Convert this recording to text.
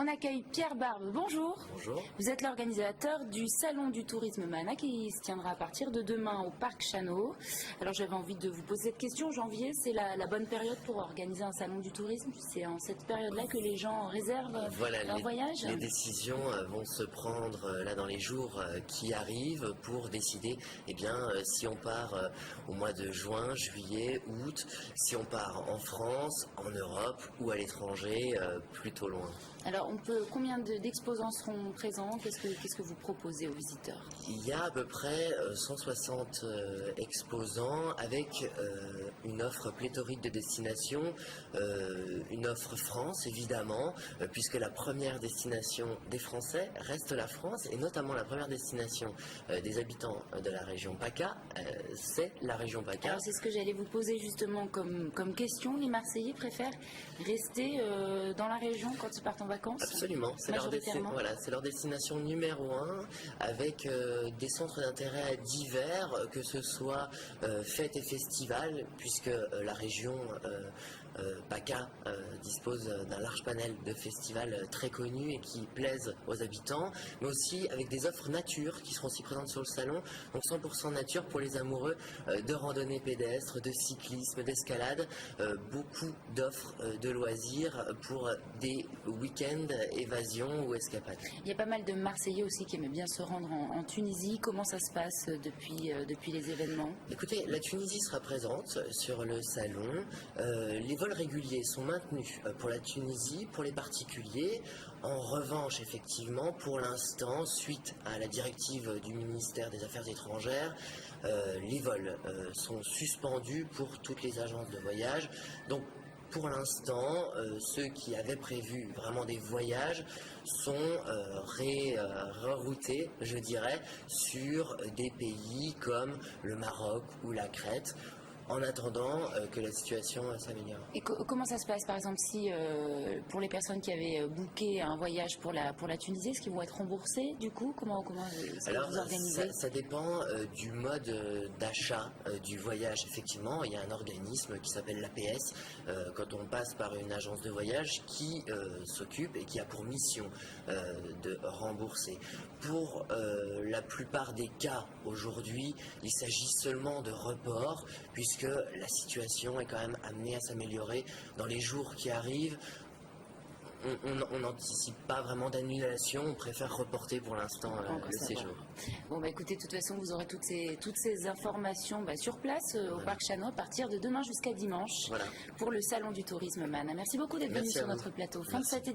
On accueille Pierre Barbe. Bonjour. Bonjour. Vous êtes l'organisateur du Salon du Tourisme Mana qui se tiendra à partir de demain au Parc Chano. Alors j'avais envie de vous poser cette question. Janvier, c'est la bonne période pour organiser un salon du tourisme. C'est en cette période-là que les gens réservent leur voyage. Les décisions vont se prendre là dans les jours qui arrivent pour décider si on part au mois de juin, juillet, août, si on part en France, en Europe ou à l'étranger, plutôt loin. Alors, combien d'exposants seront présents? Qu'est-ce que vous proposez aux visiteurs? Il y a à peu près 160 exposants avec une offre pléthorique de destinations, une offre France évidemment, puisque la première destination des Français reste la France, et notamment la première destination des habitants de la région PACA, c'est la région PACA. Alors c'est ce que j'allais vous poser justement comme question. Les Marseillais préfèrent rester dans la région quand ils partent en vacances? Absolument, c'est leur destination numéro 1, avec des centres d'intérêt divers, que ce soit fêtes et festivals, puisque la région PACA dispose d'un large panel de festivals très connus et qui plaisent aux habitants, mais aussi avec des offres nature qui seront aussi présentes sur le salon, donc 100% nature pour les amoureux de randonnée pédestre, de cyclisme, d'escalade, beaucoup d'offres de loisirs pour des week-ends, évasion ou escapade. Il y a pas mal de Marseillais aussi qui aiment bien se rendre en Tunisie. Comment ça se passe depuis les événements? Écoutez, la Tunisie sera présente sur le salon. Les vols réguliers sont maintenus pour la Tunisie, pour les particuliers. En revanche, effectivement, pour l'instant, suite à la directive du ministère des Affaires étrangères, les vols sont suspendus pour toutes les agences de voyage. Donc, pour l'instant, ceux qui avaient prévu vraiment des voyages sont reroutés, je dirais, sur des pays comme le Maroc ou la Crète, en attendant que la situation s'améliore. Et comment ça se passe, par exemple, si pour les personnes qui avaient booké un voyage pour la Tunisie, est-ce qu'ils vont être remboursés du coup? Comment vous organisez? Ça dépend du mode d'achat du voyage. Effectivement, il y a un organisme qui s'appelle l'APS quand on passe par une agence de voyage qui s'occupe et qui a pour mission de rembourser. Pour la plupart des cas aujourd'hui, il s'agit seulement de report, puisque la situation est quand même amenée à s'améliorer dans les jours qui arrivent. On n'anticipe pas vraiment d'annulation, on préfère reporter pour l'instant le séjour. Bon écoutez, de toute façon vous aurez toutes ces informations sur place au Parc Chano à partir de demain jusqu'à dimanche pour le Salon du Tourisme Mana. Merci beaucoup d'être venu sur notre plateau. Fin de cette édition.